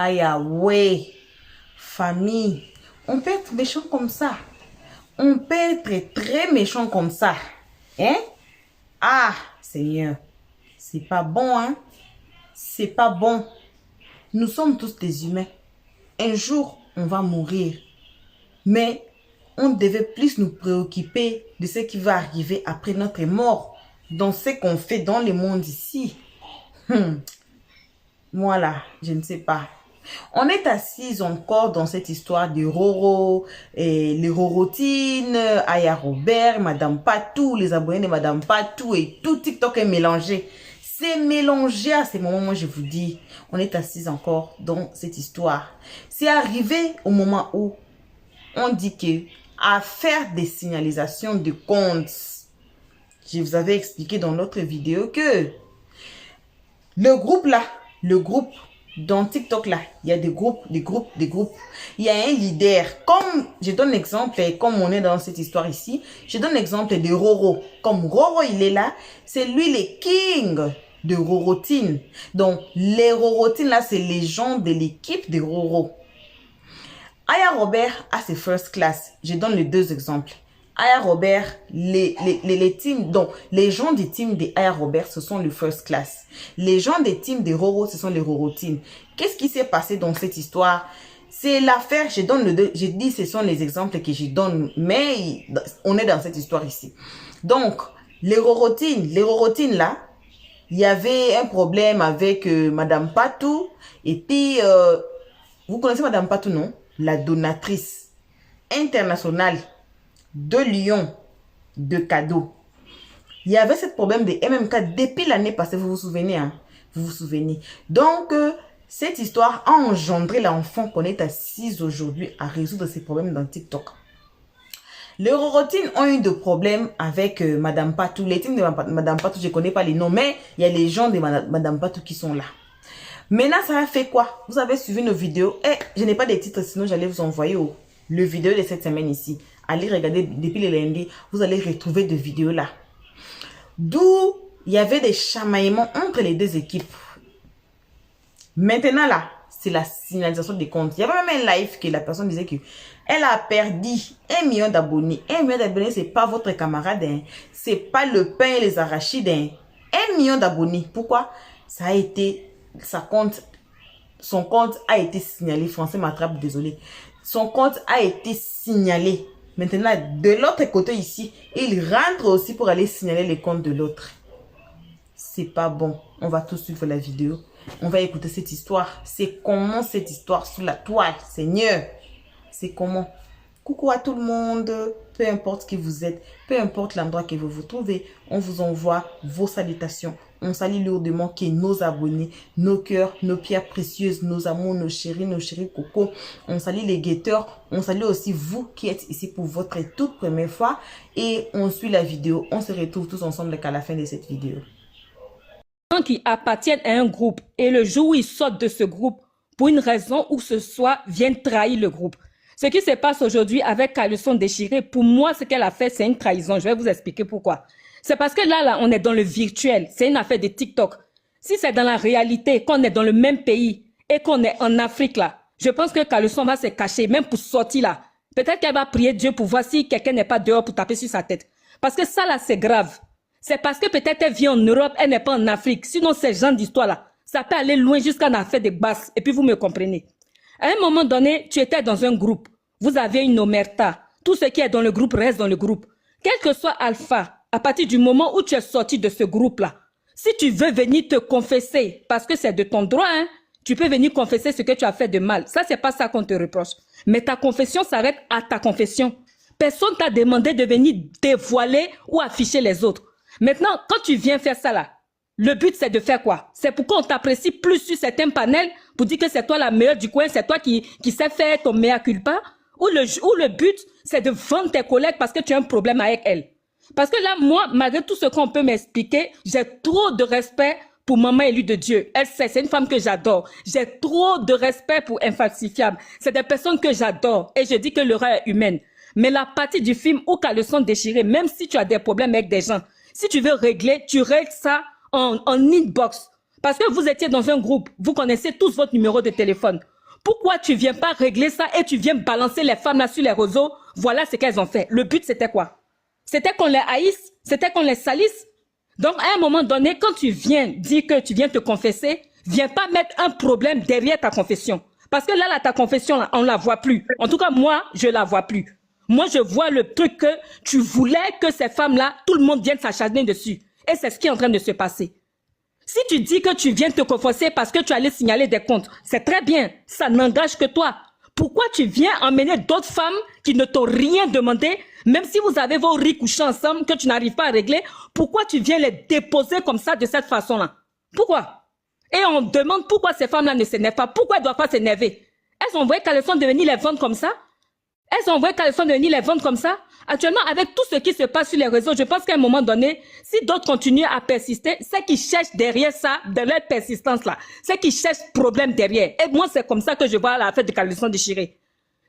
Aïe, ah ouais, famille, on peut être méchant comme ça. On peut être très méchant comme ça. Hein? Ah, Seigneur, c'est pas bon, hein? C'est pas bon. Nous sommes tous des humains. Un jour, on va mourir. Mais on devait plus nous préoccuper de ce qui va arriver après notre mort, dans ce qu'on fait dans le monde ici. Moi là, je ne sais pas. On est assis encore dans cette histoire de Roro, et les Rorotines, Aya Robert, Madame Patou, les abonnés de Madame Patou et tout TikTok est mélangé. C'est mélangé à ces moments, moi je vous dis, on est assis encore dans cette histoire. C'est arrivé au moment où on dit que à faire des signalisations de comptes, je vous avais expliqué dans l'autre vidéo que le groupe là, dans TikTok là, il y a des groupes. Il y a un leader. Comme, je donne l'exemple, comme on est dans cette histoire ici, je donne l'exemple de Roro. Comme Roro, il est là, c'est lui le king de Rorotine. Donc, les Rorotines là, c'est les gens de l'équipe de Roro. Aya Robert a ses first class. Je donne les deux exemples. Aya Robert, les teams, donc les gens des teams de Aya Robert, ce sont les first class. Les gens des teams de Roro, ce sont les Rorotines. Qu'est-ce qui s'est passé dans cette histoire? C'est l'affaire, je dis ce sont les exemples que je donne, mais on est dans cette histoire ici. Donc, les Rorotines là, il y avait un problème avec Madame Patou, et puis, vous connaissez Madame Patou, non? La donatrice internationale de Lyon de cadeaux. Il y avait ce problème de MMK depuis l'année passée, vous vous souvenez, hein? Vous vous souvenez. Donc, cette histoire a engendré l'enfant qu'on est assise aujourd'hui à résoudre ces problèmes dans TikTok. Les Rorotines ont eu des problèmes avec Madame Patou. Les teams de Madame Patou, je ne connais pas les noms, mais il y a les gens de Madame Patou qui sont là. Maintenant, ça a fait quoi? Vous avez suivi nos vidéos. Je n'ai pas de titres, sinon j'allais vous envoyer le vidéo de cette semaine ici. Allez regarder depuis le lundi, vous allez retrouver des vidéos là. D'où il y avait des chamaillements entre les deux équipes. Maintenant là, c'est la signalisation des comptes. Il y avait même un live que la personne disait que elle a perdu 1 million d'abonnés. 1 million d'abonnés, c'est pas votre camarade. Hein. C'est pas le pain et les arachides. Hein. 1 million d'abonnés. Pourquoi? Ça a été, son compte a été signalé. Français m'attrape, désolé. Son compte a été signalé. Maintenant, de l'autre côté ici, il rentre aussi pour aller signaler les comptes de l'autre. C'est pas bon. On va tous suivre la vidéo. On va écouter cette histoire. C'est comment cette histoire sous la toile, Seigneur? C'est comment? Coucou à tout le monde. Peu importe qui vous êtes, peu importe l'endroit que vous vous trouvez, on vous envoie vos salutations. On salue lourdement que nos abonnés, nos cœurs, nos pierres précieuses, nos amours, nos chéris coco. On salue les guetteurs. On salue aussi vous qui êtes ici pour votre toute première fois. Et on suit la vidéo. On se retrouve tous ensemble qu'à la fin de cette vidéo. Qui appartiennent à un groupe et le jour où ils sortent de ce groupe, pour une raison ou ce soit, viennent trahir le groupe. Ce qui se passe aujourd'hui avec Caleçon Déchiré, pour moi, ce qu'elle a fait, c'est une trahison. Je vais vous expliquer pourquoi. C'est parce que là, on est dans le virtuel. C'est une affaire de TikTok. Si c'est dans la réalité, qu'on est dans le même pays et qu'on est en Afrique, là, je pense que Caleçon va se cacher, même pour sortir là. Peut-être qu'elle va prier Dieu pour voir si quelqu'un n'est pas dehors pour taper sur sa tête. Parce que ça, là, c'est grave. C'est parce que peut-être elle vit en Europe, elle n'est pas en Afrique. Sinon, ces gens d'histoire-là, ça peut aller loin jusqu'à une affaire de basse. Et puis, vous me comprenez. À un moment donné, tu étais dans un groupe. Vous avez une omerta. Tout ce qui est dans le groupe reste dans le groupe. Quel que soit Alpha, à partir du moment où tu es sorti de ce groupe-là, si tu veux venir te confesser, parce que c'est de ton droit, hein, tu peux venir confesser ce que tu as fait de mal. Ça, c'est pas ça qu'on te reproche. Mais ta confession s'arrête à ta confession. Personne t'a demandé de venir dévoiler ou afficher les autres. Maintenant, quand tu viens faire ça là, le but c'est de faire quoi? C'est pour qu'on t'apprécie plus sur certains panels, pour dire que c'est toi la meilleure du coin, c'est toi qui sais faire ton mea culpa, ou le but c'est de vendre tes collègues parce que tu as un problème avec elles. Parce que là, moi, malgré tout ce qu'on peut m'expliquer, j'ai trop de respect pour Maman Élue de Dieu. Elle sait, c'est une femme que j'adore. J'ai trop de respect pour Infalsifiable. C'est des personnes que j'adore et je dis que l'erreur est humaine. Mais la partie du film où Caleçon Déchiré, même si tu as des problèmes avec des gens, si tu veux régler, tu règles ça en inbox. Parce que vous étiez dans un groupe, vous connaissez tous votre numéro de téléphone. Pourquoi tu viens pas régler ça et tu viens balancer les femmes là sur les réseaux? Voilà ce qu'elles ont fait. Le but, c'était quoi? C'était qu'on les haïsse? C'était qu'on les salisse? Donc, à un moment donné, quand tu viens dire que tu viens te confesser, viens pas mettre un problème derrière ta confession. Parce que là, ta confession, là, on la voit plus. En tout cas, moi, je la vois plus. Moi, je vois le truc que tu voulais que ces femmes-là, tout le monde vienne s'acharner dessus. Et c'est ce qui est en train de se passer. Si tu dis que tu viens te confesser parce que tu allais signaler des comptes, c'est très bien. Ça n'engage que toi. Pourquoi tu viens emmener d'autres femmes qui ne t'ont rien demandé, même si vous avez vos riz couchés ensemble, que tu n'arrives pas à régler, pourquoi tu viens les déposer comme ça, de cette façon-là? Pourquoi? Et on demande pourquoi ces femmes-là ne s'énervent pas. Pourquoi elles ne doivent pas s'énerver? Elles ont envoyé qu'elles sont devenues les vendre comme ça? Elles ont envoyé qu'elles sont devenues les vendre comme ça? Actuellement, avec tout ce qui se passe sur les réseaux, je pense qu'à un moment donné, si d'autres continuent à persister, c'est qu'ils cherchent derrière ça, de leur persistance-là, c'est qu'ils cherchent problème derrière. Et moi, c'est comme ça que je vois la fête de Caleçon déchirée.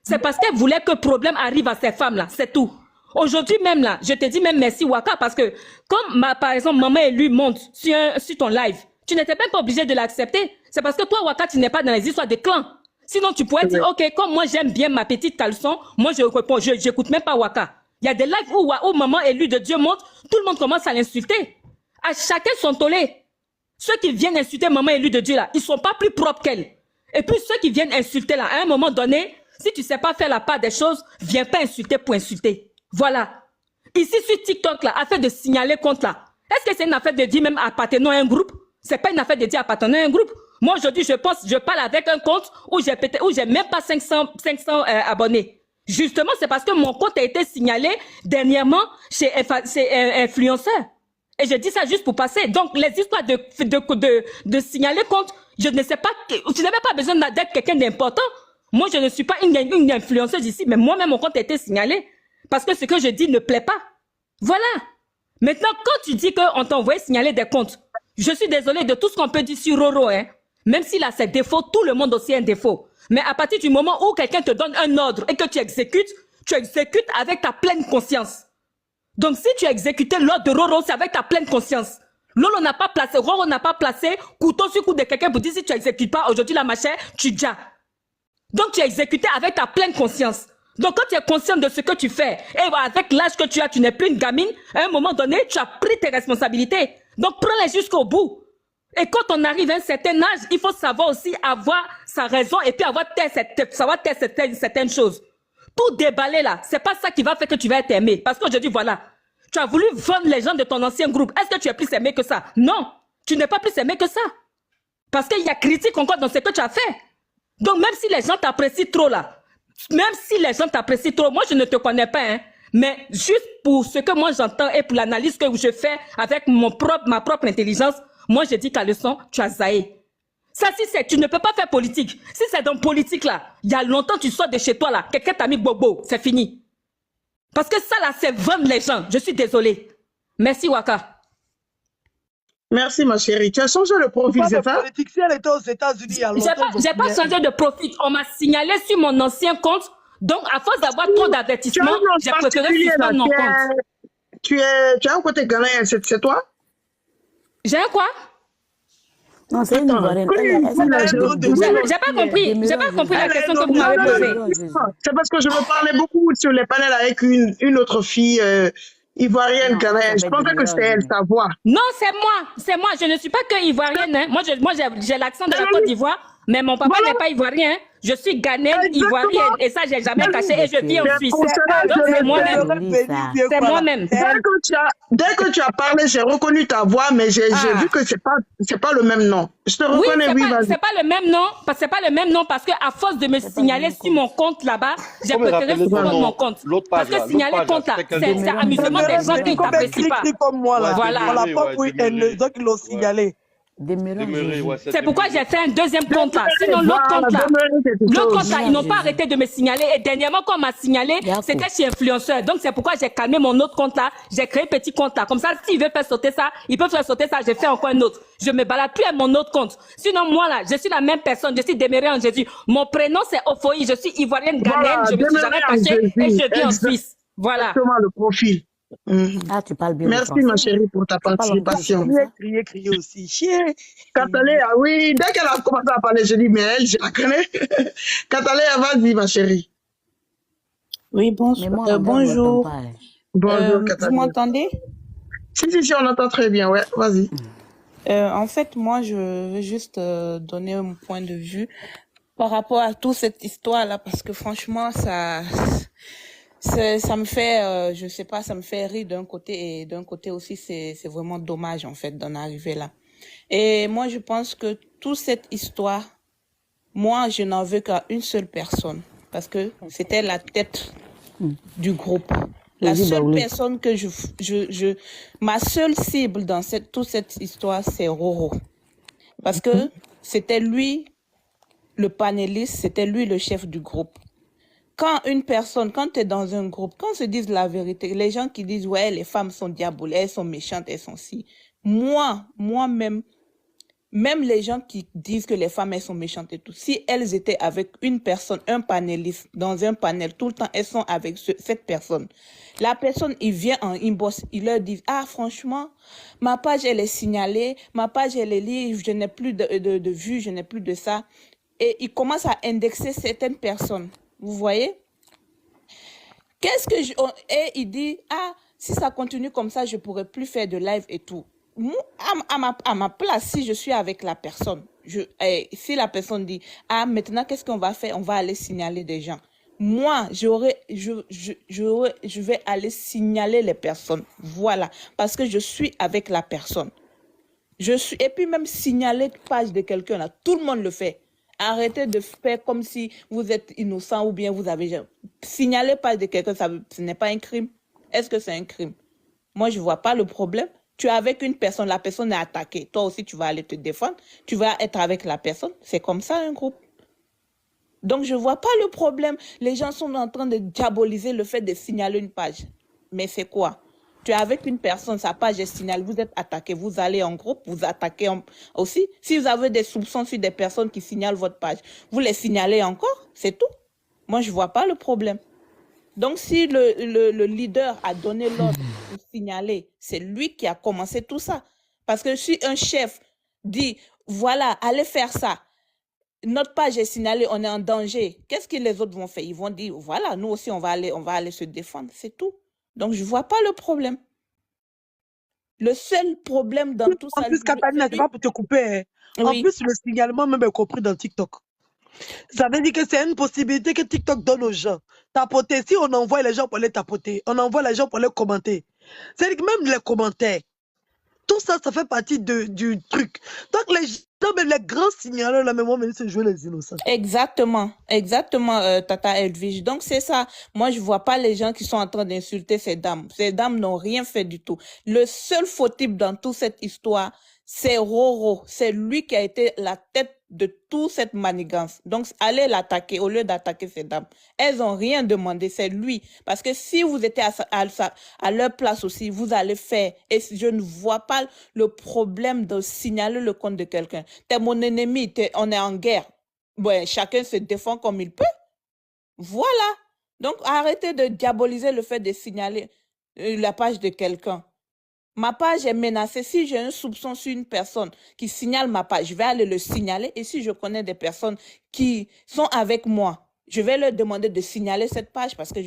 C'est parce qu'elles voulaient que problème arrive à ces femmes-là, c'est tout. Aujourd'hui même là, je te dis même merci Waka, parce que comme par exemple, Maman Élue monte sur ton live, tu n'étais même pas obligé de l'accepter. C'est parce que toi, Waka, tu n'es pas dans les histoires de clans. Sinon, tu pourrais dire, ok, comme moi j'aime bien ma petite Caleçon, moi je réponds, j'écoute même pas Waka. Il y a des lives où Maman Élue de Dieu monte, tout le monde commence à l'insulter. À chacun son tollé. Ceux qui viennent insulter Maman Élue de Dieu là, ils sont pas plus propres qu'elle. Et puis ceux qui viennent insulter là, à un moment donné, si tu sais pas faire la part des choses, viens pas insulter pour insulter. Voilà. Ici sur TikTok là, affaire de signaler compte là. Est-ce que c'est une affaire de dire même appartenant à un groupe? C'est pas une affaire de dire appartenant à un groupe. Moi aujourd'hui, je parle avec un compte où j'ai même pas 500 abonnés. Justement, c'est parce que mon compte a été signalé dernièrement chez influenceur. Et je dis ça juste pour passer. Donc, les histoires de signaler compte, je ne sais pas, tu n'avais pas besoin d'être quelqu'un d'important. Moi, je ne suis pas une influenceuse ici, mais moi-même, mon compte a été signalé. Parce que ce que je dis ne plaît pas. Voilà. Maintenant, quand tu dis qu'on t'a envoyé signaler des comptes, je suis désolée de tout ce qu'on peut dire sur Roro, hein. Même s'il a ses défauts, tout le monde aussi a un défaut. Mais à partir du moment où quelqu'un te donne un ordre et que tu exécutes avec ta pleine conscience. Donc si tu as exécuté l'ordre de Roro, c'est avec ta pleine conscience. Roro n'a pas placé couteau sur cou de quelqu'un pour dire si tu n'exécutes pas aujourd'hui la machin, tu déjà. Donc tu as exécuté avec ta pleine conscience. Donc quand tu es conscient de ce que tu fais, et avec l'âge que tu as, tu n'es plus une gamine, à un moment donné, tu as pris tes responsabilités. Donc prends-les jusqu'au bout. Et quand on arrive à un certain âge, il faut savoir aussi avoir sa raison et puis savoir taire certaines choses. Pour déballer là, c'est pas ça qui va faire que tu vas être aimé. Parce qu'aujourd'hui, voilà, tu as voulu vendre les gens de ton ancien groupe. Est-ce que tu es plus aimé que ça? Non, tu n'es pas plus aimé que ça. Parce qu'il y a critique encore dans ce que tu as fait. Donc même si les gens t'apprécient trop là, moi je ne te connais pas, hein, mais juste pour ce que moi j'entends et pour l'analyse que je fais avec ma propre intelligence, moi je dis qu'à leçon, tu as zaï. Ça, tu ne peux pas faire politique. Si c'est dans politique là, il y a longtemps tu sors de chez toi là, quelqu'un t'a mis bobo, c'est fini. Parce que ça là, c'est vendre les gens. Je suis désolée. Merci Waka. Merci ma chérie. Tu as changé le profil, c'est ça? Politique, si elle était aux États-Unis, il y a longtemps. J'ai pas changé de profil. On m'a signalé sur mon ancien compte. Donc, à force d'avoir trop d'avertissements, j'ai préféré suspendre mon compte. Tu as un côté ghanéen, c'est toi? J'ai un quoi? Non, c'est une Ivoirienne. J'ai pas compris la question que vous m'avez posée. C'est parce que je me parlais beaucoup sur les panels avec une autre fille ivoirienne ghanéenne. Je pensais que c'était elle, sa voix. Non, c'est moi. Je ne suis pas que ivoirienne. Hein. Moi, j'ai l'accent de la Côte d'Ivoire, mais mon papa n'est pas ivoirien. Hein. Je suis ghanéenne, ivoirienne, et ça, j'ai jamais caché, et je vis en Suisse. Donc, c'est moi-même. C'est moi-même. Dès que tu as parlé, j'ai reconnu ta voix, mais j'ai vu que c'est pas le même nom. Je te reconnais, oui, vas-y. C'est pas le même nom, parce que à force de me signaler sur mon compte là-bas, j'ai préféré suspendre mon compte. Parce que signaler compte là, c'est amusement des gens qui ne t'apprécient pas. Comme moi là. Voilà. On l'a pas pris, les gens qui l'ont signalé. C'est pourquoi j'ai fait un deuxième compte là. Sinon l'autre compte là, ils n'ont pas arrêté de me signaler. Et dernièrement, quand on m'a signalé, c'était chez influenceur. Donc c'est pourquoi j'ai calmé mon autre compte là. J'ai créé un petit compte là. Comme ça, s'ils veulent faire sauter ça, ils peuvent faire sauter ça. J'ai fait encore un autre. Je me balade plus à mon autre compte. Sinon moi là, je suis la même personne. Je suis Demeré en Jésus. Mon prénom c'est Ophoï. Je suis ivoirienne ghanéenne. Je me suis jamais cachée et je vis en Suisse. Voilà. Exactement le profil. Mhm. Ah, tu parles bien le Merci, ma français. chérie, pour ta C'est pas longtemps que je participation. connais ça. Crier aussi. Chien. Katalea, oui, dès qu'elle a commencé à parler, je dis, mais elle, je la connais. Katalea, vas-y, ma chérie. Oui, Mais moi, en anglais, on ne m'entend bonjour. pas. Hein. Bonjour, Vous Katalea. m'entendez? Si, on entend très bien, ouais, vas-y. En fait, moi, je veux juste donner mon point de vue par rapport à toute cette histoire-là, parce que franchement, ça me fait, je sais pas, ça me fait rire d'un côté et d'un côté aussi, c'est vraiment dommage en fait d'en arriver là. Et moi, je pense que toute cette histoire, moi, je n'en veux qu'à une seule personne, parce que c'était la tête du groupe. La Vas-y, seule Baoulé. personne que ma seule cible dans toute cette histoire, c'est Roro. Parce que c'était lui le panéliste, c'était lui le chef du groupe. Quand tu es dans un groupe, quand on se dise la vérité, les gens qui disent, ouais, les femmes sont diabolisées, elles sont méchantes, elles sont si. Moi-même, même les gens qui disent que les femmes, elles sont méchantes et tout, si elles étaient avec une personne, un panéliste, dans un panel, tout le temps, elles sont avec cette personne. La personne, il vient en inbox, il leur dit, ah, franchement, ma page, elle est signalée, ma page, elle est libre, je n'ai plus de vues, je n'ai plus de ça. Et il commence à indexer certaines personnes. Vous voyez? Et il dit, ah, si ça continue comme ça, je pourrais plus faire de live et tout. Moi, à ma place, si je suis avec la personne, si la personne dit, ah, maintenant, qu'est-ce qu'on va faire? On va aller signaler des gens. Moi, je vais aller signaler les personnes. Voilà. Parce que je suis avec la personne. Et puis même signaler page de quelqu'un, là, tout le monde le fait. Arrêtez de faire comme si vous êtes innocent ou bien vous avez... Signaler page de quelqu'un, ce n'est pas un crime. Est-ce que c'est un crime? Moi, je ne vois pas le problème. Tu es avec une personne, la personne est attaquée. Toi aussi, tu vas aller te défendre. Tu vas être avec la personne. C'est comme ça, un groupe. Donc, je ne vois pas le problème. Les gens sont en train de diaboliser le fait de signaler une page. Mais c'est quoi? Tu es avec une personne, sa page est signalée, vous êtes attaqué, vous allez en groupe, vous attaquez aussi. Si vous avez des soupçons sur des personnes qui signalent votre page, vous les signalez encore, c'est tout. Moi, je ne vois pas le problème. Donc, si le leader a donné l'ordre de signaler, c'est lui qui a commencé tout ça. Parce que si un chef dit, voilà, allez faire ça, notre page est signalée, on est en danger, qu'est-ce que les autres vont faire? Ils vont dire, voilà, nous aussi, on va aller se défendre, c'est tout. Donc, je ne vois pas le problème. Le seul problème dans tout ça... En plus, Catalina, c'est pas pour te couper. Hein. Oui. En plus, le signalement même est compris dans TikTok. Ça veut dire que c'est une possibilité que TikTok donne aux gens. Tapoter, si on envoie les gens pour les tapoter, on envoie les gens pour les commenter. C'est-à-dire que même les commentaires, tout ça, ça fait partie du truc. Donc les gens, mais les grands signaleurs, là, mais moi, c'est jouer les innocents. Exactement, Tata Edwige. Donc c'est ça. Moi, je vois pas les gens qui sont en train d'insulter ces dames. Ces dames n'ont rien fait du tout. Le seul fautif dans toute cette histoire, c'est Roro. C'est lui qui a été la tête de toute cette manigance. Donc, allez l'attaquer au lieu d'attaquer ces dames. Elles ont rien demandé, c'est lui. Parce que si vous étiez à leur place aussi, vous allez faire. Et je ne vois pas le problème de signaler le compte de quelqu'un. T'es mon ennemi, on est en guerre. Ouais, chacun se défend comme il peut. Voilà. Donc, arrêtez de diaboliser le fait de signaler la page de quelqu'un. Ma page est menacée. Si j'ai un soupçon sur une personne qui signale ma page, je vais aller le signaler. Et si je connais des personnes qui sont avec moi, je vais leur demander de signaler cette page parce que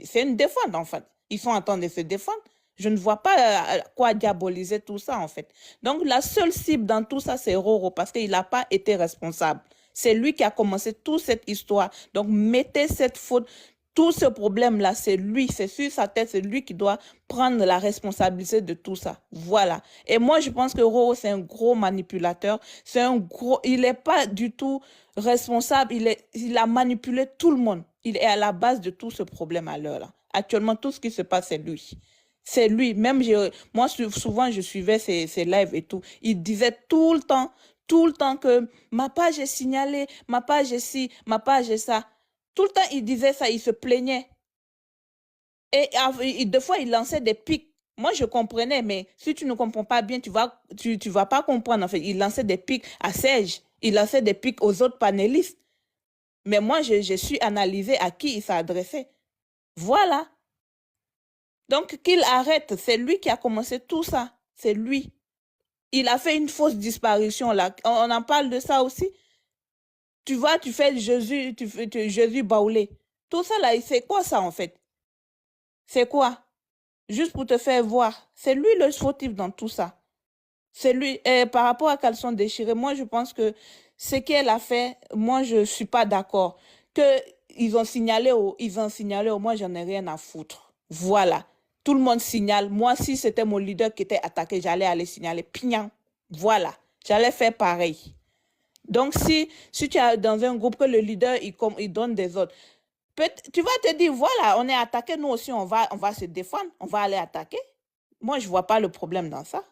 c'est une défense en fait. Ils sont en train de se défendre. Je ne vois pas quoi diaboliser tout ça en fait. Donc la seule cible dans tout ça, c'est Roro parce qu'il n'a pas été responsable. C'est lui qui a commencé toute cette histoire. Donc mettez cette faute. Tout ce problème-là, c'est lui, c'est sur sa tête, c'est lui qui doit prendre la responsabilité de tout ça. Voilà. Et moi, je pense que Roro, c'est un gros manipulateur. Il n'est pas du tout responsable. Il a manipulé tout le monde. Il est à la base de tout ce problème à l'heure là. Actuellement, tout ce qui se passe, c'est lui. C'est lui. Même moi, souvent, je suivais ses lives et tout. Il disait tout le temps que ma page est signalée, ma page est ci, ma page est ça. Tout le temps, il disait ça, il se plaignait. Et des fois, il lançait des pics. Moi, je comprenais, mais si tu ne comprends pas bien, tu vas pas comprendre. En fait, il lançait des pics à Serge. Il lançait des pics aux autres panélistes. Mais moi, je suis analysé à qui il s'adressait. Voilà. Donc, qu'il arrête. C'est lui qui a commencé tout ça. C'est lui. Il a fait une fausse disparition, là. On en parle de ça aussi. Tu vois, tu fais Jésus, Jésus baoulé. Tout ça, là, c'est quoi ça, en fait? C'est quoi? Juste pour te faire voir. C'est lui le fautif dans tout ça. C'est lui. Par rapport à Caleçon Déchiré, moi, je pense que ce qu'elle a fait, moi, je ne suis pas d'accord. Ils ont signalé, moi, j'en ai rien à foutre. Voilà. Tout le monde signale. Moi, si c'était mon leader qui était attaqué, j'allais aller signaler. Pignan. Voilà. J'allais faire pareil. Donc, si tu es dans un groupe que le leader, il donne des ordres, tu vas te dire, voilà, on est attaqué, nous aussi, on va se défendre, on va aller attaquer. Moi, je ne vois pas le problème dans ça.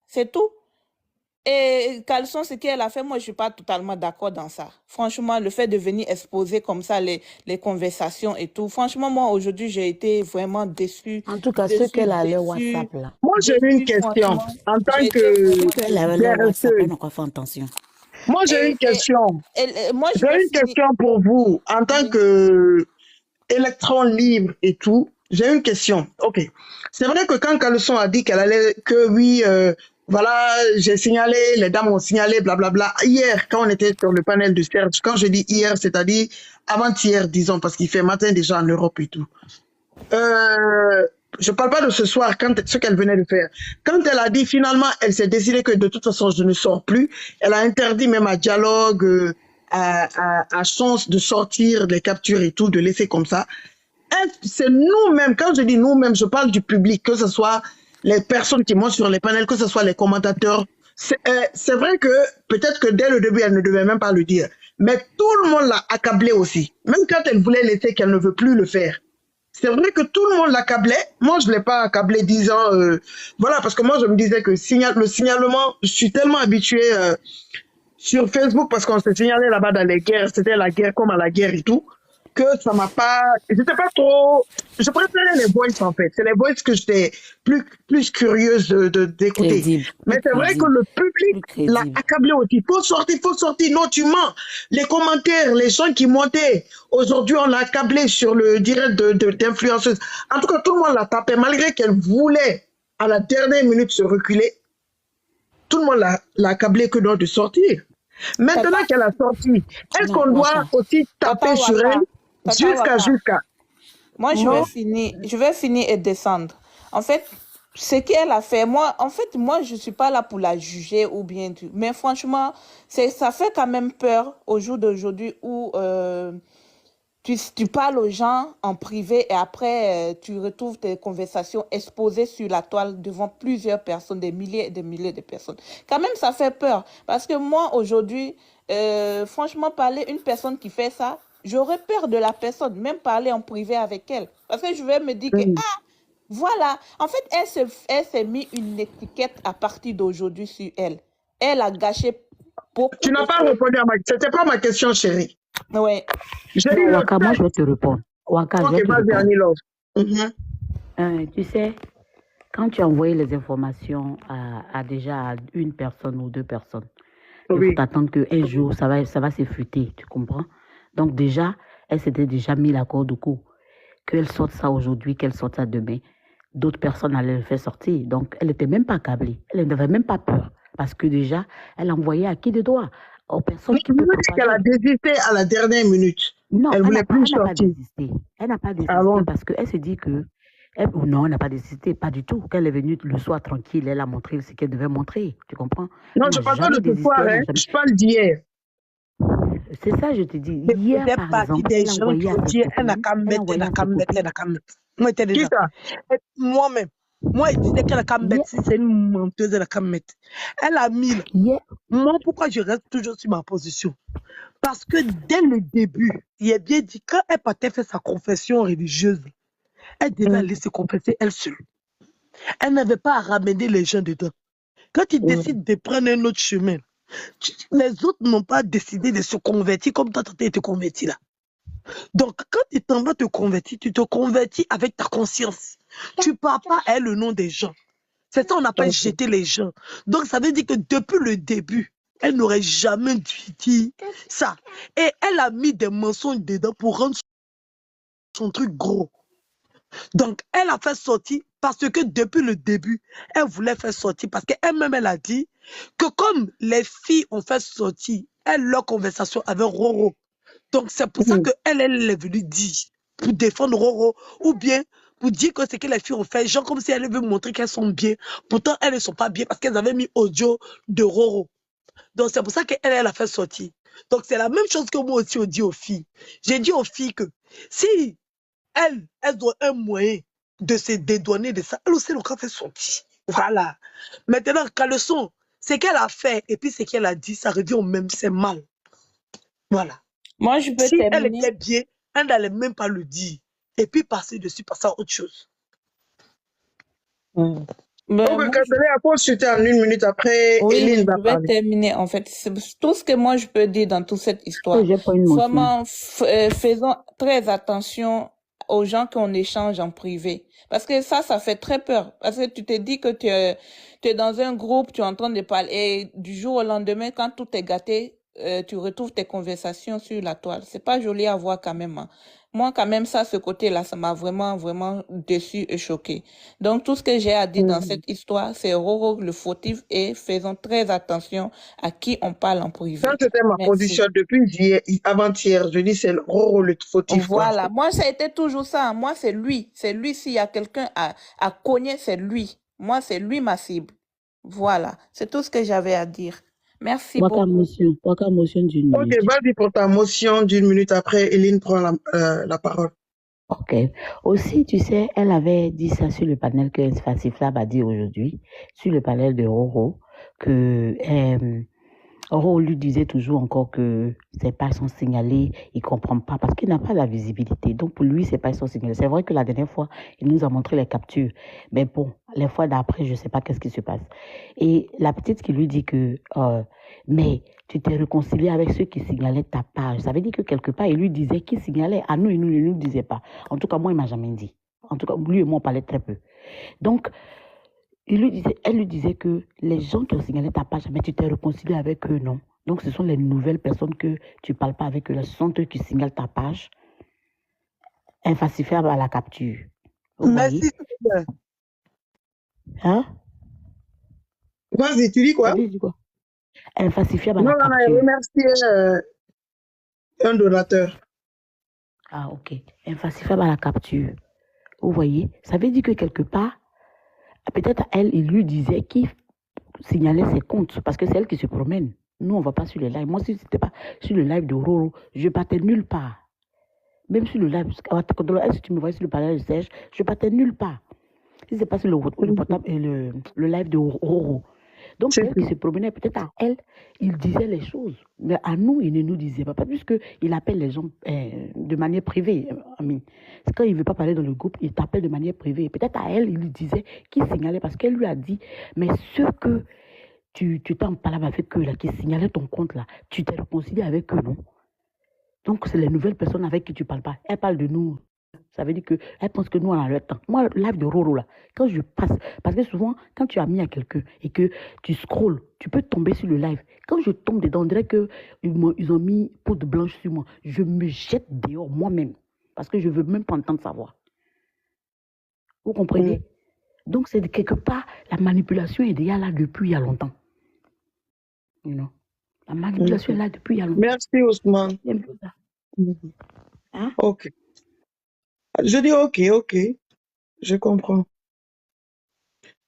C'est tout. Et Caleçon, ce qu'elle a fait, moi, je ne suis pas totalement d'accord dans ça. Franchement, le fait de venir exposer comme ça les conversations et tout, franchement, moi, aujourd'hui, j'ai été vraiment déçue. En tout cas, ce qu'elle a le WhatsApp là. Moi, j'ai une question. En tant J'ai été que vraiment Ce qu'elle avait le WhatsApp, DRSE, elle n'a pas fait attention. moi, j'ai une question. moi, je J'ai vais une finir. question pour vous. En tant Oui. que électron libre et tout, j'ai une question. Ok. C'est vrai que quand Caleçon a dit qu'elle allait, que oui, voilà, j'ai signalé, les dames ont signalé, blablabla. Hier, quand on était sur le panel de Serge, quand je dis hier, c'est-à-dire avant-hier, disons, parce qu'il fait matin déjà en Europe et tout. Je parle pas de ce soir, ce qu'elle venait de faire. Quand elle a dit finalement, elle s'est décidée que de toute façon, je ne sors plus. Elle a interdit même à Dialogue, à Chance de sortir les captures et tout, de laisser comme ça. C'est nous-mêmes, quand je dis nous-mêmes, je parle du public, que ce soit les personnes qui montent sur les panels, que ce soit les commentateurs. C'est vrai que peut-être que dès le début, elle ne devait même pas le dire. Mais tout le monde l'a accablée aussi. Même quand elle voulait laisser qu'elle ne veut plus le faire. C'est vrai que tout le monde l'accablait. Moi, je ne l'ai pas accablé disant... voilà, parce que moi, je me disais que le signalement, je suis tellement habituée sur Facebook parce qu'on s'est signalé là-bas dans les guerres. C'était la guerre comme à la guerre et tout. Que ça m'a pas... J'étais pas trop... Je préférais les voices, en fait. C'est les voices que j'étais plus curieuse d'écouter. Crédible. Mais c'est vrai que le public l'a accablé aussi. Faut sortir. Non, tu mens. Les commentaires, les gens qui montaient. Aujourd'hui, on l'a accablé sur le direct d'influenceuse. En tout cas, tout le monde l'a tapé. Malgré qu'elle voulait, à la dernière minute, se reculer, tout le monde l'a accablé que de sortir. Maintenant qu'elle a sorti, est-ce qu'on doit aussi taper sur elle jusqu'à... Moi, je vais finir et descendre. En fait, ce qu'elle a fait, moi, je ne suis pas là pour la juger ou bien... Mais franchement, ça fait quand même peur au jour d'aujourd'hui où tu parles aux gens en privé et après, tu retrouves tes conversations exposées sur la toile devant plusieurs personnes, des milliers et des milliers de personnes. Quand même, ça fait peur. Parce que moi, aujourd'hui, franchement, parler une personne qui fait ça, j'aurais peur de la personne, même parler en privé avec elle. Parce que je vais me dire que, voilà. En fait, elle s'est mis une étiquette à partir d'aujourd'hui sur elle. Elle a gâché beaucoup. Tu n'as pas répondu à C'était pas ma question, chérie. Oui. Waka, moi, je vais te répondre. Waka, je vais te répondre. Tu sais, quand tu as envoyé les informations à déjà une personne ou deux personnes, il faut t'attendre qu'un jour, ça va s'effriter, tu comprends? Donc déjà, elle s'était déjà mis la corde au cou. Qu'elle sorte ça aujourd'hui, qu'elle sorte ça demain, d'autres personnes allaient le faire sortir. Donc, elle n'était même pas câblée. Elle n'avait même pas peur. Parce que déjà, elle envoyait à qui de droit? Aux personnes qui peuvent qu'elle a désisté à la dernière minute. Non, elle voulait plus sortir. Elle n'a pas désisté parce qu'elle se dit que... non, elle n'a pas désisté, pas du tout. Qu'elle est venue le soir tranquille, elle a montré ce qu'elle devait montrer. Tu comprends? Non, je ne parle pas de ce soir, hein. Je parle d'hier. C'est ça, je te dis. Hier, par exemple, des gens qui ont dit elle n'a qu'à mettre. Moi, j'étais déjà. Moi-même. Moi, je disais qu'elle n'a qu'à mettre. Si c'est une menteuse, elle n'a qu'à mettre. Elle a mis. Moi, pourquoi je reste toujours sur ma position? Parce que dès le début, il est bien dit, quand elle partait faire sa confession religieuse, elle devait aller se confesser elle seule. Elle n'avait pas à ramener les gens dedans. Quand ils décident de prendre un autre chemin, les autres n'ont pas décidé de se convertir comme toi, tu te converti là. Donc, quand tu t'en vas te convertir, tu te convertis avec ta conscience. Tu ne parles pas à le nom des gens. C'est ça, on appelle jeter les gens. Donc, ça veut dire que depuis le début, elle n'aurait jamais dit ça. Et elle a mis des mensonges dedans pour rendre son truc gros. Donc, elle a fait sortir parce que depuis le début, elle voulait faire sortir parce qu'elle-même, elle a dit que comme les filles ont fait sortir leur conversation avec Roro, donc c'est pour ça qu'elle est venue dire, pour défendre Roro, ou bien pour dire que ce que les filles ont fait, genre comme si elle veut montrer qu'elles sont bien, pourtant elles ne sont pas bien parce qu'elles avaient mis audio de Roro. Donc c'est pour ça qu'elle a fait sortir. Donc c'est la même chose que moi aussi on dit aux filles. J'ai dit aux filles que si elles ont un moyen de se dédouaner de ça, elles aussi l'ont fait sortir. Voilà. Maintenant, Caleçon, ce qu'elle a fait et puis ce qu'elle a dit, ça revient au même, c'est mal. Voilà. Moi, je peux Si elle terminer. était bien, elle n'allait même pas le dire. Et puis passer dessus, passer à autre chose. Ben, Donc, moi, Catherine, après, c'était en 1 minute après, oui, Eline va je vais parler. terminer. En fait, c'est tout ce que moi je peux dire dans toute cette histoire. J'ai pas une motion. Vraiment, faisons très attention aux gens qu'on échange en privé. Parce que ça fait très peur. Parce que tu te dis que tu es dans un groupe, tu es en train de parler, et du jour au lendemain, quand tout est gâté, tu retrouves tes conversations sur la toile. C'est pas joli à voir quand même, hein. Moi, quand même, ça, ce côté-là, ça m'a vraiment, vraiment déçu et choqué. Donc, tout ce que j'ai à dire dans cette histoire, c'est Roro le fautif et faisons très attention à qui on parle en privé. Ça, c'était ma Merci. position depuis avant-hier. Je dis, c'est Roro le fautif. Voilà. Moi, ça a été toujours ça. Moi, c'est lui. C'est lui. S'il y a quelqu'un à cogner, c'est lui. Moi, c'est lui ma cible. Voilà. C'est tout ce que j'avais à dire. Merci Waka beaucoup. motion d'une Ok, minute. vas-y pour ta motion d'1 minute après, Eline prend la parole. Ok. Aussi, tu sais, elle avait dit ça sur le panel que Fasiflab a dit aujourd'hui, sur le panel de Roro, que Roro lui disait toujours encore que ses pages sont signalées, il ne comprend pas parce qu'il n'a pas la visibilité. Donc pour lui, ses pages sont signalées. C'est vrai que la dernière fois, il nous a montré les captures. Mais bon, les fois d'après, je ne sais pas qu'est-ce qui se passe. Et la petite qui lui dit que, mais tu t'es réconcilié avec ceux qui signalaient ta page. Ça veut dire que quelque part, il lui disait qui signalait. À nous, il ne nous disait pas. En tout cas, moi, il ne m'a jamais dit. En tout cas, lui et moi, on parlait très peu. Donc, elle lui disait que les gens qui ont signalé ta page, mais tu t'es réconcilié avec eux, non? Donc, ce sont les nouvelles personnes que tu ne parles pas avec eux. Ce sont eux qui signalent ta page. Infacifère à la capture. Vous Merci. voyez? Hein? Vas-y, tu dis quoi? Tu dis quoi? Infacifère à Non, la non, capture. non, remercier un donateur. Ah, ok. Infacifère à la capture. Vous voyez? Ça veut dire que quelque part, peut-être elle, il lui disait qui signalait ses comptes, parce que c'est elle qui se promène. Nous, on ne va pas sur les lives. Moi, si ce n'était pas sur le live de Roro, je ne partais nulle part. Même sur le live, si tu me voyais sur le panel de Serge, je ne partais nulle part. Si ce n'est pas sur le portable et le live de Roro. Donc, c'est elle qui se promenait. Peut-être à elle, il disait les choses. Mais à nous, il ne nous disait pas. Puisqu'il appelle les gens de manière privée. C'est quand il ne veut pas parler dans le groupe, il t'appelle de manière privée. Peut-être à elle, il lui disait qu'il signalait. Parce qu'elle lui a dit, mais ceux que tu t'en parles avec eux, là, qui signalaient ton compte, là, tu t'es réconcilié avec eux, non? Donc, c'est les nouvelles personnes avec qui tu ne parles pas. Elle parle de nous. Ça veut dire qu'elle pense que nous, on a le temps. Moi, le live de Roro, là, quand je passe, parce que souvent, quand tu as mis à quelqu'un et que tu scrolles, tu peux tomber sur le live. Quand je tombe dedans, on dirait qu'ils ont mis poudre blanche sur moi. Je me jette dehors moi-même. Parce que je ne veux même pas entendre sa voix. Vous comprenez? Donc, c'est quelque part, la manipulation est déjà là depuis il y a longtemps. You know? La manipulation est là depuis il y a longtemps. Merci, Ousmane. Hein? Ok. Je dis ok. Je comprends.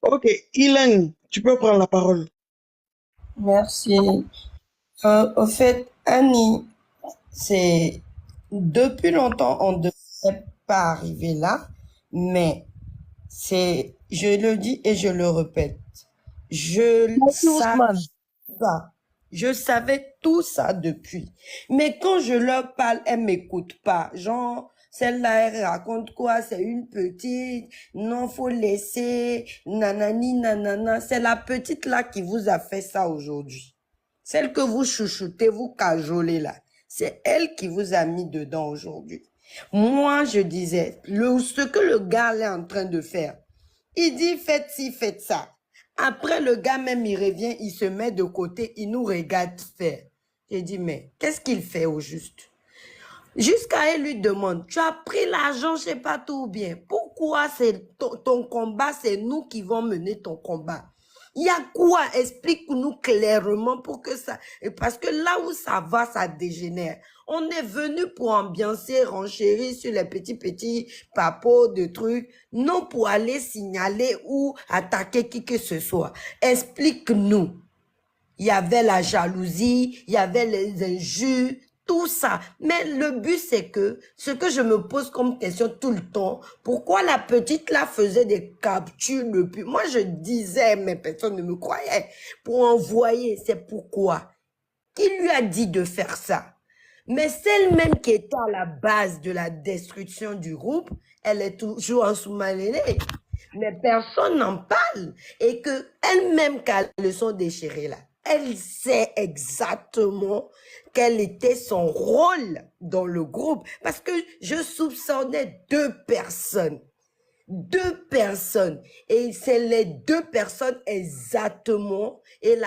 Ok, Hélène, tu peux prendre la parole. Merci. Au fait, Annie, c'est depuis longtemps, on ne devrait pas arriver là, mais je le dis et je le répète, je savais tout ça depuis. Mais quand je leur parle, elles m'écoutent pas. Genre, celle-là, elle raconte quoi? C'est une petite. Non, faut laisser. Nanani, nanana. C'est la petite là qui vous a fait ça aujourd'hui. Celle que vous chouchoutez, vous cajolez là. C'est elle qui vous a mis dedans aujourd'hui. Moi, je disais, ce que le gars est en train de faire, il dit faites ci, faites ça. Après, le gars même, il revient, il se met de côté, il nous regarde faire. J'ai dit, mais qu'est-ce qu'il fait au juste? Jusqu'à elle lui demande, tu as pris l'argent, je sais pas tout bien. Pourquoi c'est ton combat, c'est nous qui vont mener ton combat? Il y a quoi? Explique-nous clairement pour que ça... Parce que là où ça va, ça dégénère. On est venu pour ambiancer, renchérir sur les petits papots de trucs, non pour aller signaler ou attaquer qui que ce soit. Explique-nous. Il y avait la jalousie, il y avait les injures, tout ça. Mais le but, c'est que, ce que je me pose comme question tout le temps, pourquoi la petite là faisait des captures depuis? Moi, je disais, mais personne ne me croyait. Pour envoyer, c'est pourquoi. Qui lui a dit de faire ça? Mais celle-même qui était à la base de la destruction du groupe, elle est toujours en sous-malinée. Mais personne n'en parle. Et que elle-même, quand elles sont déchirées là, elle sait exactement quel était son rôle dans le groupe. Parce que je soupçonnais 2 personnes. 2 personnes. Et c'est les 2 personnes exactement et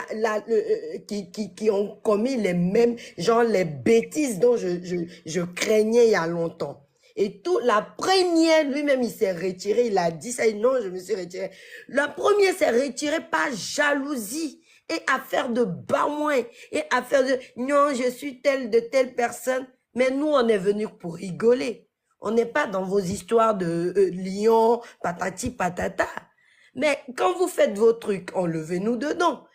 qui ont commis les mêmes, genre les bêtises dont je craignais il y a longtemps. Et tout, la première, lui-même, il s'est retiré, il a dit ça, non, je me suis retiré. La première s'est retirée par jalousie et affaire de bamouin et affaire de, non, je suis telle de telle personne. Mais nous, on est venus pour rigoler. On n'est pas dans vos histoires de lion, patati, patata. Mais quand vous faites vos trucs, enlevez-nous dedans.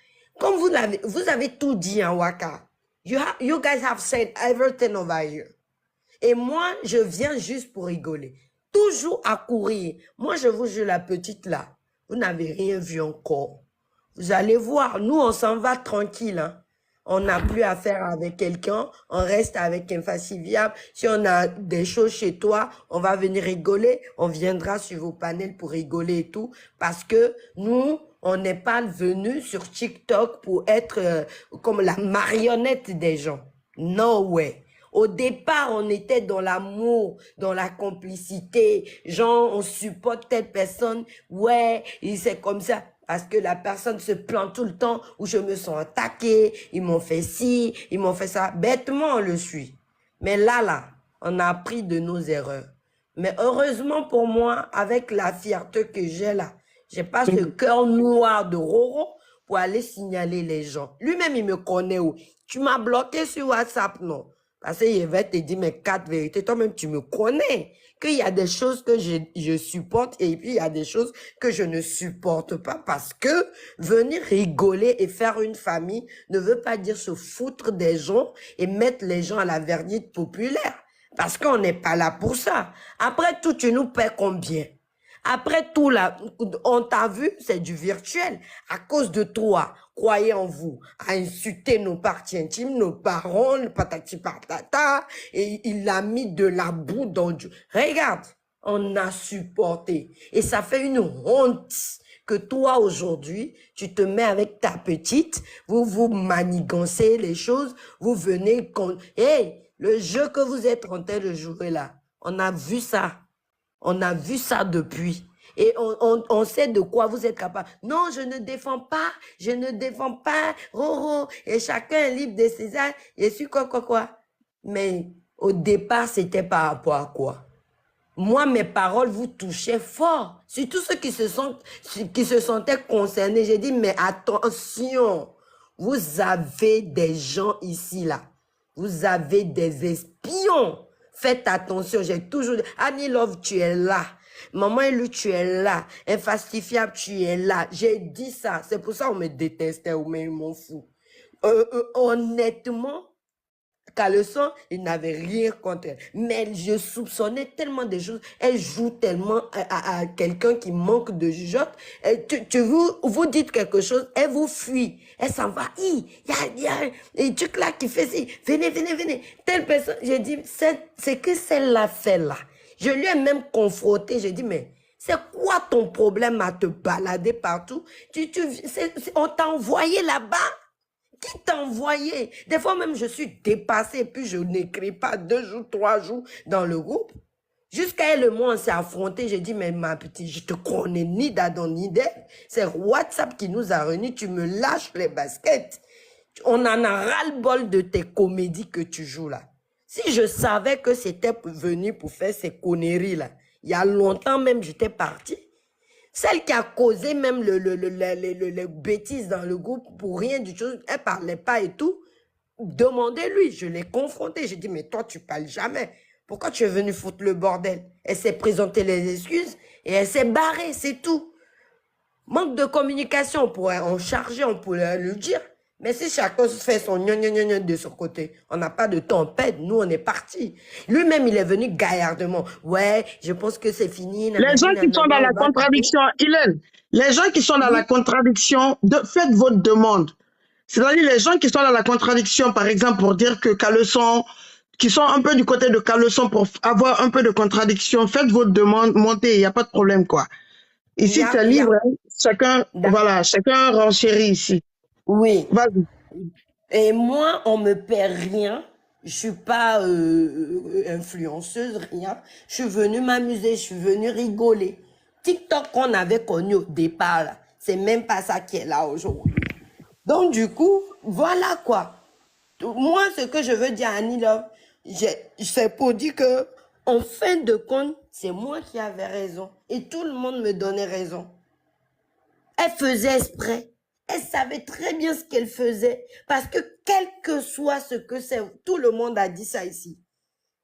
Comme vous avez tout dit en Waka. You guys have said everything over here. Et moi, je viens juste pour rigoler. Toujours à courir. Moi, je vous jure, la petite là, vous n'avez rien vu encore. Vous allez voir, nous, on s'en va tranquille. Hein. On n'a plus affaire avec quelqu'un, on reste avec un faciviable. Si on a des choses chez toi, on va venir rigoler, on viendra sur vos panels pour rigoler et tout. Parce que nous, on n'est pas venus sur TikTok pour être comme la marionnette des gens. No way. Au départ, on était dans l'amour, dans la complicité. Genre, on supporte telle personne. Ouais, c'est comme ça. Parce que la personne se plaint tout le temps où je me sens attaquée, ils m'ont fait ci, ils m'ont fait ça. Bêtement, on le suit. Mais là, on a appris de nos erreurs. Mais heureusement pour moi, avec la fierté que j'ai là, j'ai pas ce cœur noir de Roro pour aller signaler les gens. Lui-même, il me connaît où. Tu m'as bloqué sur WhatsApp, non? Parce qu'il va te dire mes 4 vérités. Toi-même, tu me connais. Qu'il y a des choses que je supporte et puis il y a des choses que je ne supporte pas parce que venir rigoler et faire une famille ne veut pas dire se foutre des gens et mettre les gens à la verdicte populaire. Parce qu'on n'est pas là pour ça. Après tout, tu nous paies combien? Après tout, là, on t'a vu, c'est du virtuel. À cause de toi, croyez en vous, à insulter nos parties intimes, nos parents, le patati patata, et il a mis de la boue dans du... Regarde, on a supporté. Et ça fait une honte que toi, aujourd'hui, tu te mets avec ta petite, vous manigancez les choses, vous venez... Hey, le jeu que vous êtes en train de jouer là, on a vu ça. On a vu ça depuis. Et on sait de quoi vous êtes capable. Non, je ne défends pas, Roro. Et chacun est libre de ses actes. Et suis quoi. Mais au départ, c'était par rapport à quoi? Moi, mes paroles vous touchaient fort. Surtout ceux qui se sentaient concernés. J'ai dit, mais attention, vous avez des gens ici, là. Vous avez des espions. Faites attention, j'ai toujours dit, Annie Love, tu es là. Maman Elu, tu es là. Infastifiable, tu es là. J'ai dit ça. C'est pour ça qu'on me détestait ou mais ils m'en foutent. Honnêtement, Caleçon, il n'avait rien contre elle. Mais je soupçonnais tellement de choses. Elle joue tellement à quelqu'un qui manque de jugeote. Vous dites quelque chose, elle vous fuit. Elle s'en va. Il y a un truc là qui fait ci. Venez. Telle personne, j'ai dit, c'est que celle-là fait là. Je lui ai même confronté. J'ai dit, mais c'est quoi ton problème à te balader partout? On t'a envoyé là-bas. Qui t'a envoyé? Des fois même, je suis dépassée, puis je n'écris pas 2 jours, 3 jours dans le groupe. Jusqu'à elle et moi, on s'est affrontés. J'ai dit, mais ma petite, je te connais ni d'Adam ni d'Ève. C'est WhatsApp qui nous a réunis. Tu me lâches les baskets. On en a ras-le-bol de tes comédies que tu joues là. Si je savais que c'était venu pour faire ces conneries-là, il y a longtemps même, j'étais partie. Celle qui a causé même les bêtises dans le groupe pour rien du tout, elle parlait pas et tout. Demandez-lui, je l'ai confrontée. J'ai dit, mais toi, tu parles jamais. Pourquoi tu es venu foutre le bordel? Elle s'est présentée les excuses et elle s'est barrée, c'est tout. Manque de communication, on pourrait en charger, on pourrait le dire. Mais si chacun fait son gnon de son côté, on n'a pas de tempête, nous on est partis. Lui-même, il est venu gaillardement. Ouais, je pense que c'est fini. Les gens qui sont dans la contradiction, Hélène, les gens qui sont dans la contradiction, faites votre demande. C'est-à-dire les gens qui sont dans la contradiction, par exemple, pour dire que Caleçon, qui sont un peu du côté de Caleçon pour avoir un peu de contradiction, faites votre demande, montez, il n'y a pas de problème, quoi. Ici, c'est libre, hein. Chacun, voilà, chacun renchérit ici. Oui. Vas-y. Et moi, on me perd rien. Je suis pas influenceuse, rien. Je suis venue m'amuser, je suis venue rigoler. TikTok qu'on avait connu au départ, là, c'est même pas ça qui est là aujourd'hui. Donc, du coup, voilà quoi. Moi, ce que je veux dire à Annie Love, c'est pour dire que, en fin de compte, c'est moi qui avais raison. Et tout le monde me donnait raison. Elle faisait exprès. Elle savait très bien ce qu'elle faisait. Parce que quel que soit ce que c'est, tout le monde a dit ça ici.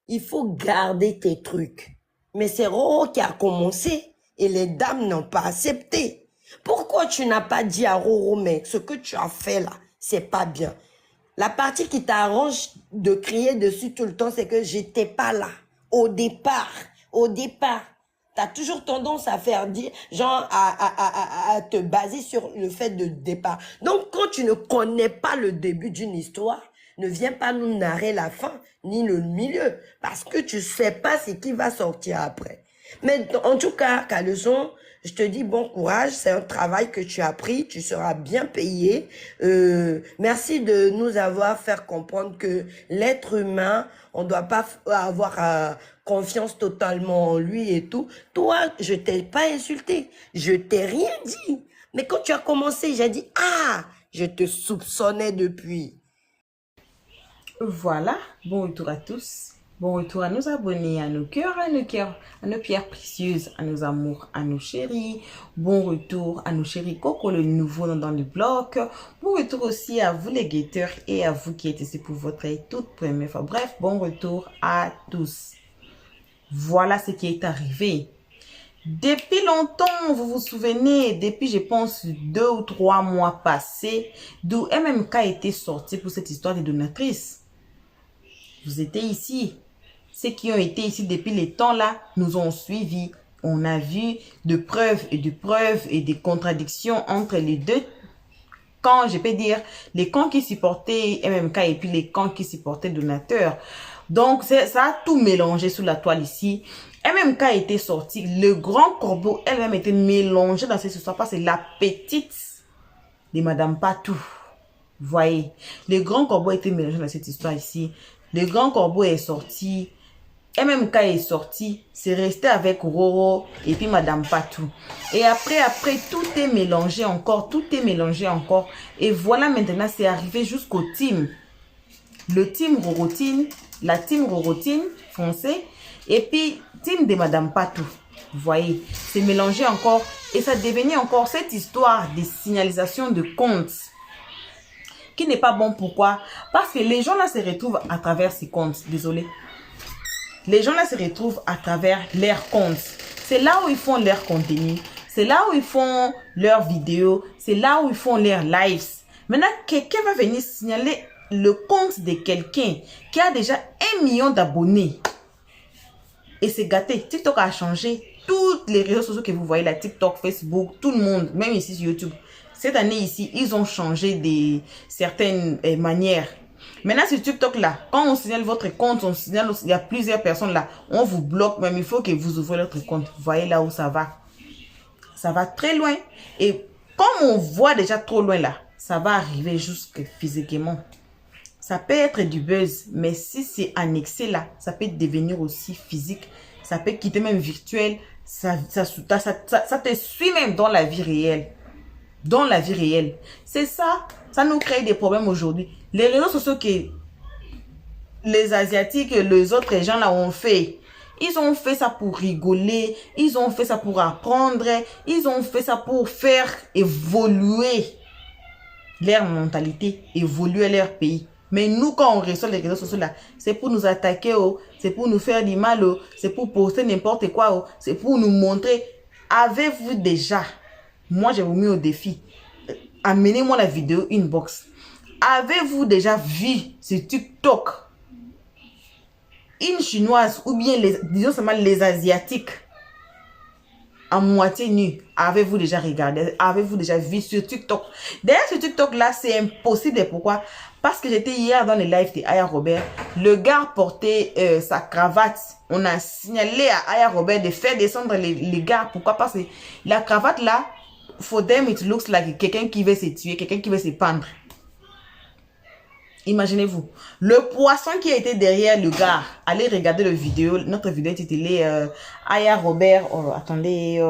Il faut garder tes trucs. Mais c'est Roro qui a commencé et les dames n'ont pas accepté. Pourquoi tu n'as pas dit à Roro, mais ce que tu as fait là, c'est pas bien. La partie qui t'arrange de crier dessus tout le temps, c'est que j'étais pas là. Au départ. T'as toujours tendance à faire dire, genre, à te baser sur le fait de départ. Donc, quand tu ne connais pas le début d'une histoire, ne viens pas nous narrer la fin, ni le milieu, parce que tu sais pas ce qui va sortir après. Mais en tout cas, Caleçon, je te dis bon courage, c'est un travail que tu as pris, tu seras bien payé. Merci de nous avoir fait comprendre que l'être humain, on doit pas avoir confiance totalement en lui et tout. Toi, je t'ai pas insulté, je t'ai rien dit. Mais quand tu as commencé, j'ai dit, ah, je te soupçonnais depuis. Voilà, bon retour à tous. Bon retour à nos abonnés, à nos cœurs, à nos pierres précieuses, à nos amours, à nos chéris. Bon retour à nos chéris Coco, le nouveau dans le bloc. Bon retour aussi à vous les guetteurs et à vous qui êtes ici pour votre toute première fois. Bref, bon retour à tous. Voilà ce qui est arrivé. Depuis longtemps, vous vous souvenez, depuis je pense 2 ou 3 mois passés, d'où MMK était sorti pour cette histoire des donatrices. Vous étiez ici. Ceux qui ont été ici depuis les temps là nous ont suivis. On a vu de preuves et des contradictions entre les deux camps, je peux dire, les camps qui supportaient MMK et puis les camps qui supportaient donateurs. Donc, ça a tout mélangé sous la toile ici. MMK était sorti, le grand corbeau elle-même était mélangée dans cette histoire parce que la petite de Madame Patou. Vous voyez, le grand corbeau était mélangé dans cette histoire ici. Le grand corbeau est sorti, MMK est sorti, c'est resté avec Roro et puis Madame Patou. Et après, tout est mélangé encore, Et voilà maintenant, c'est arrivé jusqu'au team. Le team Rorotine, la team Rorotine français, et puis team de Madame Patou. Vous voyez, c'est mélangé encore et ça devenait encore cette histoire de signalisation de comptes qui n'est pas bon. Pourquoi? Parce que les gens là se retrouvent à travers ces comptes. Désolé. Les gens là se retrouvent à travers leurs comptes. C'est là où ils font leur contenu. C'est là où ils font leurs vidéos. C'est là où ils font leurs lives. Maintenant, quelqu'un va venir signaler le compte de quelqu'un qui a déjà 1 million d'abonnés. Et c'est gâté. TikTok a changé. Tous les réseaux sociaux que vous voyez là, TikTok, Facebook, tout le monde, même ici sur YouTube. Cette année ici, ils ont changé certaines manières. Maintenant, sur TikTok là, quand on signale votre compte, on signale, il y a plusieurs personnes là, on vous bloque, même il faut que vous ouvrez votre compte. Vous voyez là où ça va. Ça va très loin. Et comme on voit déjà trop loin là, ça va arriver jusque physiquement. Ça peut être du buzz, mais si c'est annexé là, ça peut devenir aussi physique. Ça peut quitter même virtuel. Ça te suit même dans la vie réelle. Dans la vie réelle. C'est ça. Ça nous crée des problèmes aujourd'hui. Les réseaux sociaux les Asiatiques et les autres gens là ont fait. Ils ont fait ça pour rigoler, ils ont fait ça pour apprendre, ils ont fait ça pour faire évoluer leur mentalité, évoluer leur pays. Mais nous, quand on reçoit les réseaux sociaux là, c'est pour nous attaquer, oh, c'est pour nous faire du mal, oh, c'est pour poster n'importe quoi, oh, c'est pour nous montrer. Avez-vous déjà, moi je vous mets au défi, amenez-moi la vidéo inbox. Avez-vous déjà vu sur TikTok une chinoise ou bien disons seulement les Asiatiques à moitié nus? Avez-vous déjà regardé? Avez-vous déjà vu sur TikTok? D'ailleurs, sur TikTok là, c'est impossible. Pourquoi? Parce que j'étais hier dans le live de Aya Robert. Le gars portait sa cravate. On a signalé à Aya Robert de faire descendre les gars. Pourquoi? Parce que la cravate là, for them, it looks like quelqu'un qui veut se tuer, quelqu'un qui veut se pendre. Imaginez-vous, le poisson qui était derrière le gars. Allez regarder la vidéo, notre vidéo intitulée Aya Robert. Oh, attendez.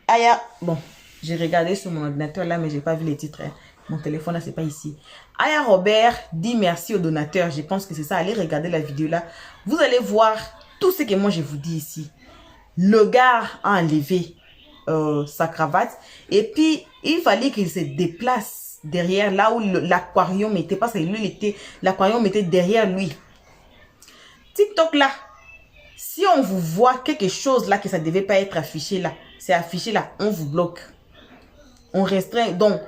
Aya, bon, j'ai regardé sur mon ordinateur là, mais j'ai pas vu les titres. Hein. Mon téléphone là, c'est pas ici. Aya Robert dit merci aux donateurs. Je pense que c'est ça. Allez regarder la vidéo là. Vous allez voir tout ce que moi je vous dis ici. Le gars a enlevé sa cravate et puis il fallait qu'il se déplace derrière là où l'aquarium était, parce que lui l'aquarium était derrière lui. TikTok là, si on vous voit quelque chose là que ça devait pas être affiché là, c'est affiché là, on vous bloque, on restreint, donc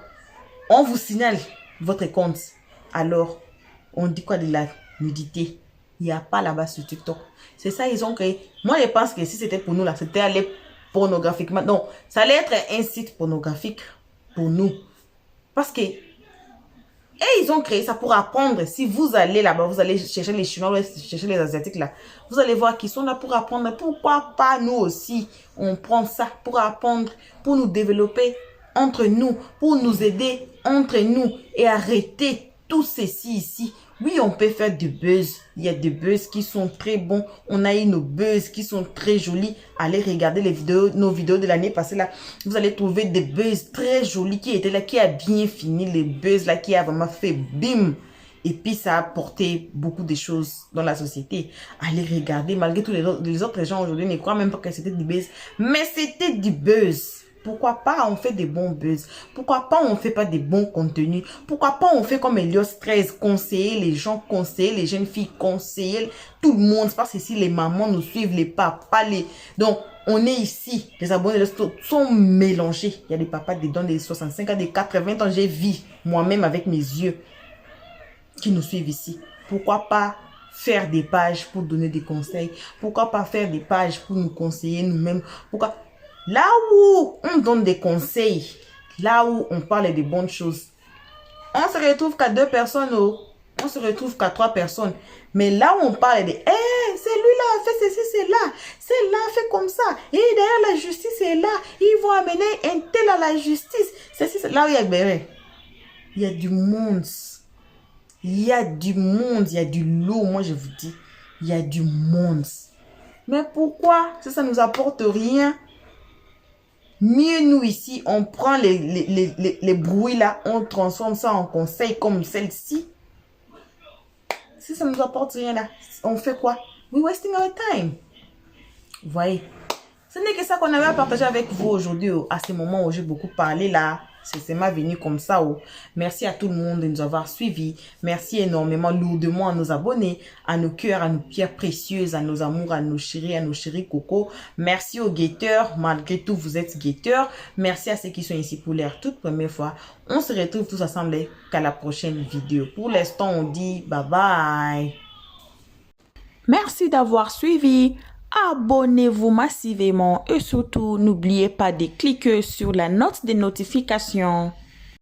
on vous signale votre compte. Alors on dit quoi de la nudité? Il n'y a pas là-bas sur TikTok. C'est ça ils ont créé. Moi je pense que si c'était pour nous là, c'était aller pornographiquement, donc ça allait être un site pornographique pour nous. Parce que, et ils ont créé ça pour apprendre. Si vous allez là-bas, vous allez chercher les Chinois, chercher les Asiatiques là, vous allez voir qu'ils sont là pour apprendre. Pourquoi pas nous aussi, on prend ça pour apprendre, pour nous développer entre nous, pour nous aider entre nous et arrêter tout ceci ici. Oui, on peut faire du buzz. Il y a des buzz qui sont très bons. On a eu nos buzz qui sont très jolis. Allez regarder les vidéos, nos vidéos de l'année passée là. Vous allez trouver des buzz très jolis qui étaient là, qui a bien fini. Les buzz là, qui a vraiment fait bim. Et puis ça a apporté beaucoup de choses dans la société. Allez regarder, malgré tous les autres gens aujourd'hui ne croient même pas que c'était du buzz. Mais c'était du buzz. Pourquoi pas on fait des bons buzz? Pourquoi pas on fait pas des bons contenus? Pourquoi pas on fait comme Elios 13, conseiller les gens, conseiller les jeunes filles, conseiller tout le monde? Parce que si les mamans nous suivent, les papas, donc on est ici, les abonnés sont mélangés. Il y a des papas dedans des 65 ans, des 80 ans, j'ai vu moi-même avec mes yeux qui nous suivent ici. Pourquoi pas faire des pages pour donner des conseils? Pourquoi pas faire des pages pour nous conseiller nous-mêmes? Pourquoi? Là où on donne des conseils, là où on parle de bonnes choses, on se retrouve qu'à 2 personnes, oh. On se retrouve qu'à 3 personnes. Mais là où on parle de, c'est lui là, fait ceci, c'est là, fait comme ça. Et derrière la justice est là, ils vont amener un tel à la justice. C'est là où il y a Béré. Il y a du monde. Il y a du monde, il y a du lot, moi je vous dis. Il y a du monde. Mais pourquoi? Ça nous apporte rien. Mieux nous ici, on prend les bruits là, on transforme ça en conseil comme celle-ci. Si ça nous apporte rien là, on fait quoi? We wasting our time. Vous voyez? Ce n'est que ça qu'on avait à partager avec vous aujourd'hui. À ce moment où j'ai beaucoup parlé là. C'est ma venue comme ça. Merci à tout le monde de nous avoir suivis. Merci énormément, lourdement à nos abonnés, à nos cœurs, à nos pierres précieuses, à nos amours, à nos chéris coco. Merci aux guetteurs. Malgré tout, vous êtes guetteurs. Merci à ceux qui sont ici pour leur toute première fois. On se retrouve tous ensemble qu'à la prochaine vidéo. Pour l'instant, on dit bye bye. Merci d'avoir suivi. Abonnez-vous massivement et surtout, n'oubliez pas de cliquer sur la note de notification.